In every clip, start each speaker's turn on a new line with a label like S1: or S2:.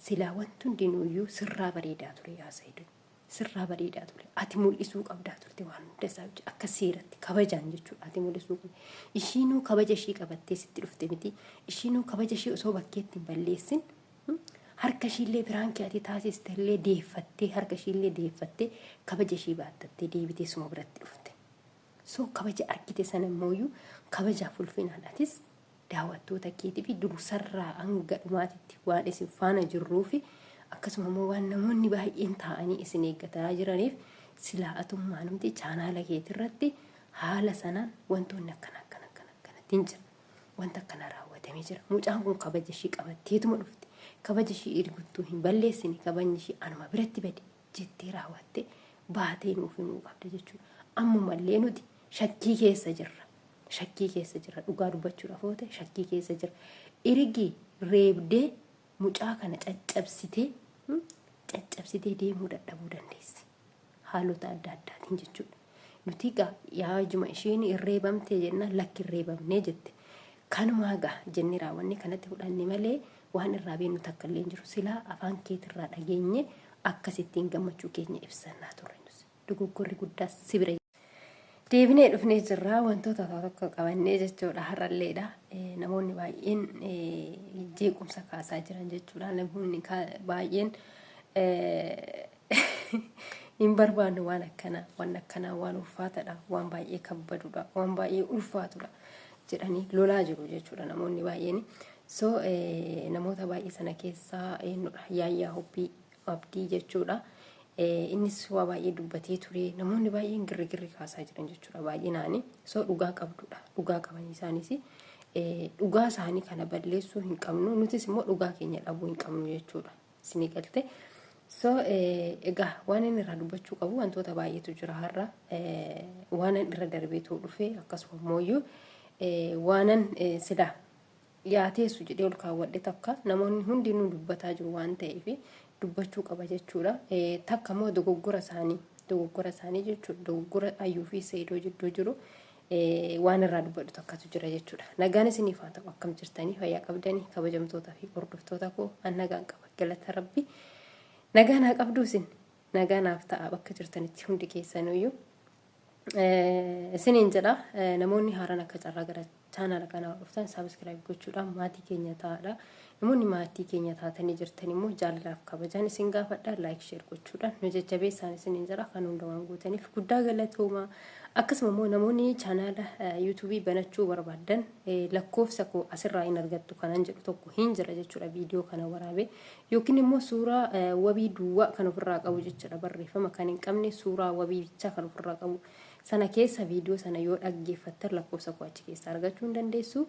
S1: silaa wanti hundinuyyuu sirraa bareedaa ture yaa Saayiduu. Sirraa bareedaa ture. Ati mul'isuu qabdaa turte waan hunda isaa akka seeratti kabajaan jechuudha. Ati mul'isuu qabda. Ishiinuu kabaja ishii qabattee sitti dhufte miti. Ishiinuu kabaja ishii osoo bakkeetti hin balleessin harka ishiillee biraankii ati taasistellee deeffattee harka ishiillee deeffattee kabaja ishii baattattee deebitee suma biratti dhufte. So kabaja argite sana immoo kabajaaf ulfinaadhaatis daawwattoota keetii fi dursarraa hanga dhumaatitti waan isin faana jirruufi akkasuma immoo waan namoonni baay'een taa'anii isin eeggataa jiraniif silaa atummaa namti chaanaala keetirratti haala sanaan wantoonni akkanattiin jira. Wanta akkana raawwatamee jira. Mucaan kun kabaja ishii qabatteetuma dhufte. Kabaja ishii erguttuu hin balleessine kabajni ishii anuma biratti bade jettee raawwattee baatee nuuf himuu qabda jechuudha. Ammumallee nuti shakkii keessa jirra. Shakkii keessa jirra. Dhugaa dubbachuudhaaf yoo ta'e shakkii keessa jirra. Ergi reebdee mucaa kana caccabsitee deemuu dadhabuu dandeessi. Haalota adda addaatiin jechuudha. Nuti yaajuma isheen irreebamtee jennaan lakki irreebamnee jette. Kanumaa jennee raawwanne kanatti fudhanne malee waan irraa beeknu takka illee jiru. Silaa afaan keetirraa dhageenye akkasittiin gammachuu keenya ibsannaa turre. Dogoggorri guddaa sibira. Deebinee dhufnee jirra wantoota tokko qabannee jechuudha har'alleedha. Namoonni baay'een jeequmsa kaasaa jiran jechuudha. Namoonni baay'een hin barbaannu waan akkanaa waan ulfaataadha, waan baay'ee kabbadudha, waan baay'ee ulfaatudha jedhanii lolaa jiru jechuudha namoonni baay'een. So namoota baay'ee sana keessaa Yaayyaa Hobbii Abdii jechuudha. Innis waa baay'ee dubbatee ture. Namoonni baay'een girri kaasaa jiran jechuudha baay'inaani. So dhugaa qabdudha. Dhugaa qaban isaanis dhugaa isaanii kana balleessuu hin qabnu. Nutis immoo dhugaa keenya dhabuu hin qabnu jechuudha. Isinii galte. So egaa waan inni irraa dubbachuu qabu wantoota baay'eetu jira har'a. Waan irra darbeetu dhufe akkasuma immoo waanan sidaa yaateessu jedhee ol kaawwadhe takka namoonni hundinuu dubbataa jiru waan ta'eef dubbachuu qaba jechuudha. Takka immoo dogoggora isaanii jechuudha. Dogoggora Ayyuu fi Saayidoo jidduu jiru waan irraa dubbadhu takkatu jira jechuudha. Nagaan isiniif haa ta'u akkam jirtanii fayyaa qabdanii kabajamtootaa fi hordoftoota koo an nagaan qaba galata Rabbi. Nagaan haa qabdu isin nagaanaaf ta'a bakka jirtanitti hundi keessanuyyuu. Isiniin jedha namoonni haaraan akka carraa gara chaanaala kanaa dhuftan saabskiraayib gochuudhaan maatii keenya ta'aadha. Namoonni maatii keenya taatanii jirtan immoo jaalalaaf kabajaan isin gaafadha laayik sheer gochuudhaan nu jajjabeessaan isiniin jedha kan hunda waan gootaniif guddaa galatooma. Akkasuma immoo namoonni chaanaala yuutuubii banachuu barbaadan lakkoofsa koo asirraa hin argattu kanan jedhu tokko hin jira jechuudha viidiyoo kana waraabee yookiin immoo suuraa wabii duwwaa kan ofirraa qabu jechuudha barreeffama kan hin qabne suuraa wabii bichaa kan ofirraa qabu. Sana keessa viidiyoo sana yoo dhaggeeffattan lakkoofsa koo achi keessa argachuu hin dandeessu.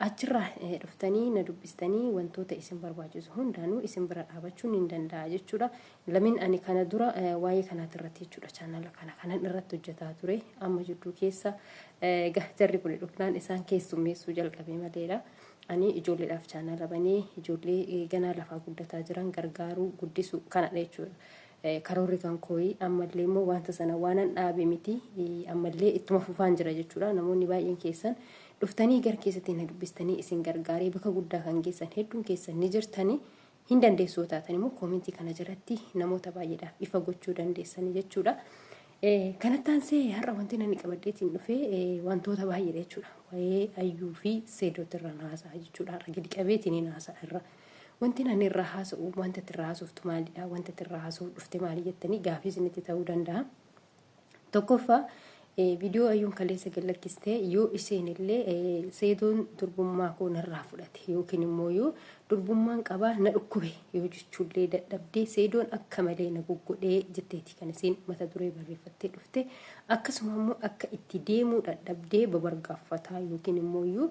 S1: Achirraa dhuftanii na dubbistanii wantoota isin barbaachisu hundaanuu isin bira dhaabachuun hin danda'a jechuudha. Lamin ani kana dura waa'ee kanaati irratti jechuudha chaanaala kanan irratti hojjetaa ture. Amma jidduu keessa jarri kun dhufnaan isaan keessummeessuu jalqabee maleedha. Ani ijoolleedhaaf chaanaala banee ijoollee ganaa lafaa guddataa jiran gargaaruu guddisuu kanadha jechuudha. Karoorri kan kooyi ammallee immoo wanta sana waanan dhaabe miti ammallee ittuma fufaan jira jechuudha. Namoonni baay'een keessan dhuftanii gar keessatti na dubbistanii isin gargaaree bakka guddaa kan geessan hedduun keessan ni jirtanii hin dandeessuu taatan immoo koomentii kana jalatti namoota baay'eedhaaf ifa gochuu dandeessanii jechuudha. Kanattaan see har'a wanti nani qabaddeetiin dhufee wantoota baay'eedha jechuudha. Waa'ee Ayyuu fi Saayidootti irra haasa'a jechuudha. Har'a gadi qabeetiin haasa'a irra. Wanti nani irraa haasa'u wanta irraa haasoftu maalidha? Wanta irraa haasa'u dhufte maali jettanii gaafii isinitti ta'uu danda'a. Tokkoffaa viidiyoo Ayyuun kaleessa gallakkistee yoo isheenillee Saayidoon durbummaa koo narraa fudhate yookiin immoo yoo durbummaan qabaa na dhukkube yoo jechuullee dadhabdee Saayidoon akka malee na goggodhee jetteeti kan isin mata duree barreeffattee dhufte akkasuma immoo akka itti deemuu dadhabdee babargaaffataa yookiin immoo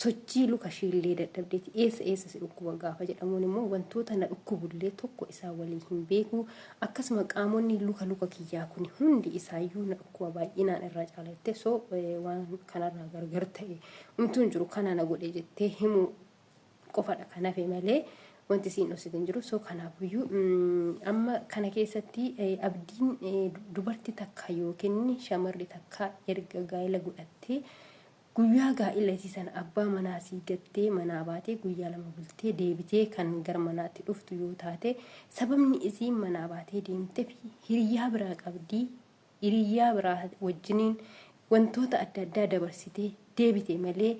S1: sochii luka shiillee dadhabdeeti eessa si dhukkuba gaafa jedhamuun immoo wantoota na dhukkubullee tokko isaa walii hin beeku akkasuma qaamonni luka kiyyaa kun hundi isaayyuu na dhukkuba baay'inaan irraa caalatte so waan kanarraa gargar ta'e umtuun jiru kana na godhe jettee himuu qofadha kanafe malee wanti siin dhositin jiru so kanaafuyyuu amma kana keessatti abdiin dubartii takka yookiin shamarri takka erga gaa'ela godhattee guyyaa gaa'ila isiisan abbaa manaa sii gattee manaa baatee guyyaa lama bultee deebitee kan gara manaatti dhuftu yoo taate sababni isiin manaa baatee deemtee fi hiriyaa biraa qabdii hiriyaa biraa wajjiniin wantoota adda addaa dabarsitee deebitee malee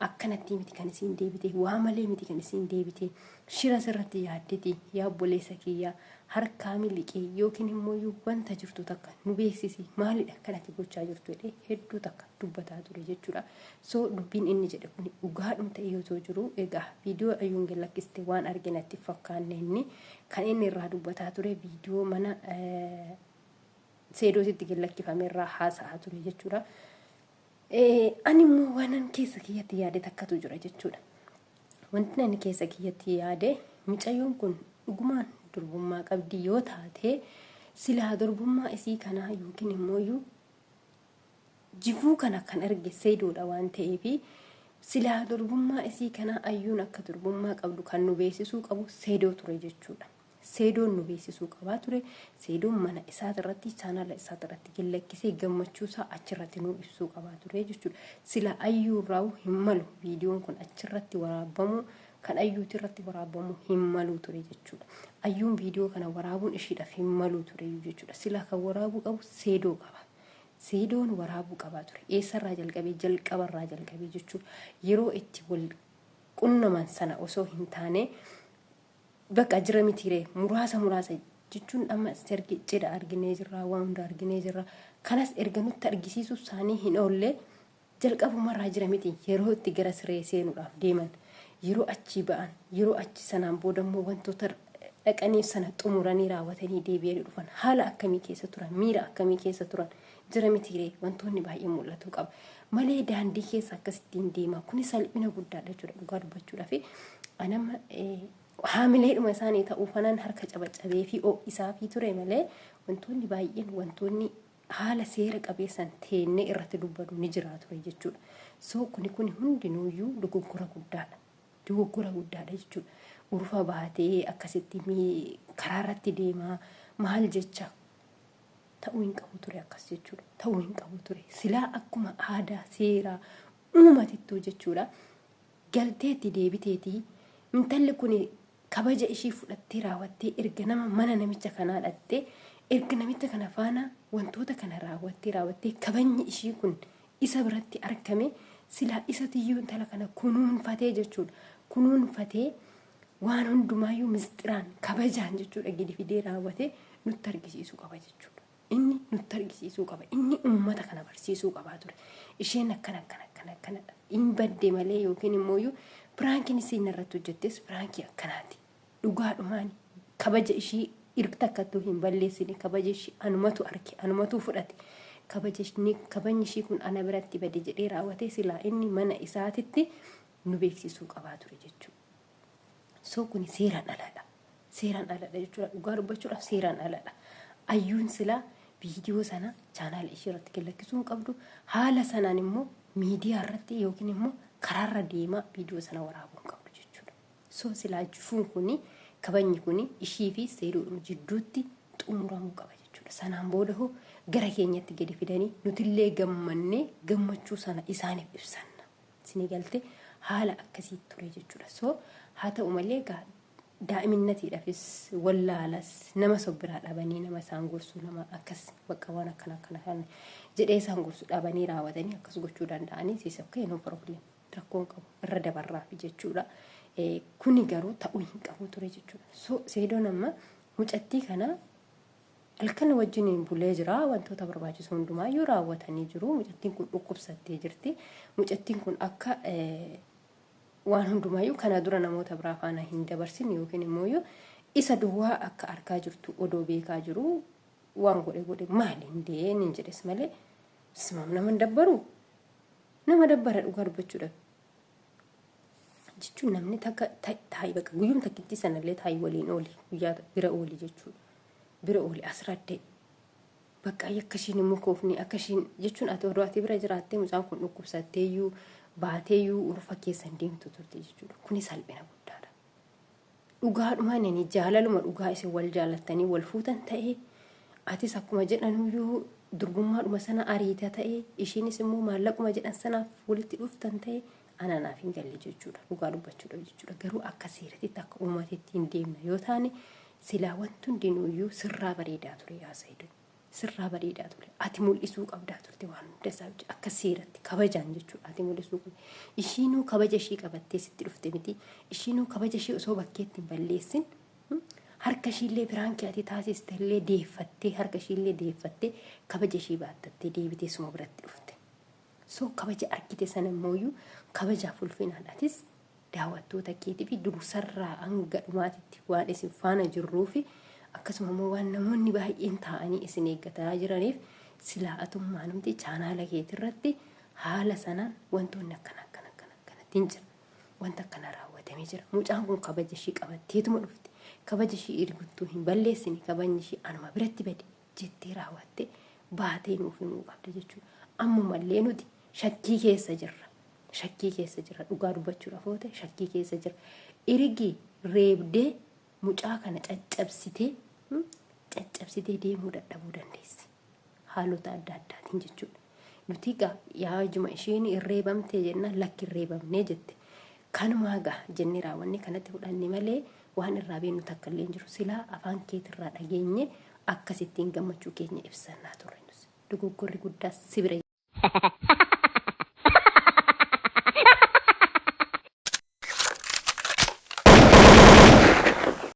S1: akkanatti miti kan isiin deebitee waa malee miti kan isiin deebitee shira sirratti yaaddeti yaa obboleessa kiyyaa harkaa miliqee yookiin immoo wanta jirtu takka nu beeksisi maalidha kanatti gochaa jirtu jedhee hedduu takka dubbataa ture jechuudha. So dubbiin inni jedhe kun dhugaadhuma ta'ee yoo jiru egaa viidiyoo ayyuun gallakkiste waan arginatti fakkaanne inni kan inni irraa dubbataa ture viidiyoo mana seedootitti gallakkifame irraa haasa'aa ture jechuudha. Ani immoo waan keessa kiyyatti yaade takkatu jira jechuudha. Wanti ani keessa kiyyatti yaade mucayyoon kun dhugumaan durbummaa qabdi yoo taate silaa durbummaa isii kanaa yookiin immoo jifuu kana kan arge seedoodha waan ta'eef silaa durbummaa isii kanaa ayyuun akka durbummaa qabdu kan nu beeksisuu qabu seedoo ture jechuudha. Seedoon nu beeksisuu qabaa ture. Seedoon mana isaatirratti chaanala isaatirratti gallakkisee gammachuusaa achirratti nu ibsuu qabaa ture jechuudha. Sila ayyuu irraa hin malu viidiyoon kun achirratti waraabamu kan ayyuuti irratti waraabamu hin malu ture jechuudha. Ayyuun viidiyoo kana waraabuun ishiidhaaf hin malu ture jechuudha. Sila kan waraabuu qabu seedoo qaba. Seedoon waraabuu qabaa ture. Eessarraa jalqabee jalqabarraa jalqabee jechuudha. Yeroo itti wal qunnaman sana osoo hin taane bakka jira mitiiree muraasa jechuun amma sergi cidha arginee jirra waan hunda arginee jirra kanas erga nutti argisiisu isaanii hin oolle jalqabumarraa jira miti yeroo itti gara siree seenuudhaaf deeman yeroo achi ba'an yeroo achi sanaan boodammoo wantoota dhaqanii sana xumuranii raawwatanii deebi'anii dhufan haala akkamii keessa turan miira akkamii keessa turan jira mitiiree wantoonni baay'ee mul'atu qaba malee daandii keessa akkasittiin deema kuni salphina guddaadha jechuudha dhugaa dubbachuudhaaf anama haamileedhuma isaanii ta'uu fanaan harka cabacabee fi isaa fi ture malee wantoonni baay'een wantoonni haala seera qabeessan teennee irratti dubbatu ni jira ture jechuudha. So kuni hundinuuyyuu dogoggora guddaadha. Dogoggora guddaadha jechuudha. Urfa baatee akkasitti karaa irratti deemaa maal jecha ta'uu hin qabu ture akkas jechuudha. Ta'uu hin qabu ture. Silaa akkuma aadaa seeraa uumatittuu jechuudha. Galteetti deebiteetii intalli kuni kabaja ishii fudhattee raawwattee erga nama mana namicha kanaa dhattee erga namicha kana faana wantoota kana raawwattee kabajni ishii kun isa biratti argame silaa isatiyyuu intala kana kunuunfatee jechuudha. Kunuunfatee waan hundumaayyuu mistiraan kabajaan jechuudha gadi fidee raawwatee nutti argisiisuu qaba jechuudha. Inni nutti argisiisuu qaba. Inni uummata kana barsiisuu qaba ture. Isheen akkana hin badde malee yookiin immoo Piraankiin isiin irratti hojjettes piraankii akkanaati. Dhugaadhumaan kabaja ishii irratti akkattuu hin balleessine kabaja ishii anumatu arge anumatu fudhate kabajni ishii kun ana biratti bade jedhee raawwatee silaa inni mana isaatitti nu beeksisuu qabaa ture jechuudha. So kuni seeraan aladha. Seeraan aladha jechuudha. Dhugaa dubbachuudhaaf seeraan aladha. Ayyuun silaa viidiyoo sana chaanaala ishii irratti gallakkisuu qabdu haala sanaan immoo miidiyaa irratti yookiin immoo karaarra deemaa viidiyoo sana waraabuu qabdu jechuudha. So silaa jifuun kuni kabajni kuni ishii fi seedoodhuma jidduutti xumuramuu qaba jechuudha. Sanaan booda hoo gara keenyatti gadi fidanii nutillee gammannee gammachuu sana isaaniif ibsanna. Sini galte haala akkasii ture jechuudha. So haa ta'u malee daa'iminatiidhaafis wallaalas nama sobbiraa dhabanii nama isaan gorsuu nama akkas bakka waan akkana jedhee isaan gorsuu dhabanii raawwatanii akkas gochuu danda'anii siis akka no problem rakkoon qabu irra dabarraaf jechuudha. Kuni garuu ta'uu hin qabu ture jechuudha. So seedoon amma mucattii kana halkan wajjin bulee jira wantoota barbaachisu hundumaayyuu raawwatanii jiru. Mucattiin kun dhukkubsattee jirti. Mucattiin kun akka waan hundumaayyuu kana dura namoota biraa faana hin dabarsin yookiin immoo isa duwwaa akka argaa jirtu odoo beekaa jiru waan godhe maali hin jedhes malee ismaam nama dabbara dhugaa dubbachuudha. Jechuun namni taa'ii bakka guyyuun takkitti sanallee taa'ii waliin ooli guyyaa bira ooli jechuudha. Bira ooli asraddee bakka akkashiin immoo koofni akkashiin jechuun ati odoo ati bira jiraattee mucaan kun dhukkubsatteeyyuu baateeyyuu urfa keessan deemtu turte jechuudha. Kuni salphina guddaadha. Dhugaadhumaan inni jaalaluma dhugaa isin wal jaalattanii wal fuutan ta'ee atis akkuma jedhanuyyuu durgummaadhuma sana ariitaa ta'ee ishiinis immoo maallaquma jedhan sanaaf walitti dhuftan ta'e anaanaaf hin galle jechuudha. Dhugaa dubbachuudha jechuudha. Garuu akka seeratitti akka uumateetti hin deemna yoo taane silaa wanti hundinuyyuu sirraa bareedaa ture yaasaidu. Sirraa bareedaa ture. Ati mul'isuu qabdaa turte waan hunda isaa akka seeratti kabajaan jechuudha. Ati mul'isuu qabda. Ishiinuu kabaja ishii qabattee sitti dhufte miti. Ishiinuu kabaja ishii osoo bakkeetti hin balleessin harka ishiillee biraankii ati taasistellee deeffattee harka ishiillee deeffattee kabaja ishii baattattee deebitee suma biratti dhufte. So kabaja argite sana immoo kabajaaf ulfinaadhaatis daawwattoota keetii fi dursarraa hanga dhumaatitti waan isin faana jirruufi akkasuma immoo waan namoonni baay'een taa'anii isin eeggataa jiraniif silaa atummaan humti chaanaala keetirratti haala sanaan wantoonni akkanatti jira. Wanta akkana raawwatamee jira. Mucaan kun kabaja ishii qabatteetuma dhufte. Kabaja ishii erguttuu hin balleessine kabajni ishii anuma biratti bade jettee raawwatte baatee nuuf himuu qabda jechuudha. Ammumallee nuti shakkii keessa jirra. Shakkii keessa jirra. Dhugaa dubbachuudhaaf yoo ta'e shakkii keessa jirra. Ergi reebdee mucaa kana caccabsitee deemuu dadhabuu dandeessi. Haalota adda addaatiin jechuudha. Nuti yaa juma isheen irreebamtee jennaan lakki irreebamnee jette. Kanumaa jennee raawwanne kanatti fudhanne malee waan irraa beeknu takka illee jiru. Silaa afaan keetirraa dhageenye akkasittiin gammachuu keenya ibsannaa turre. Dogoggorri guddaa si bira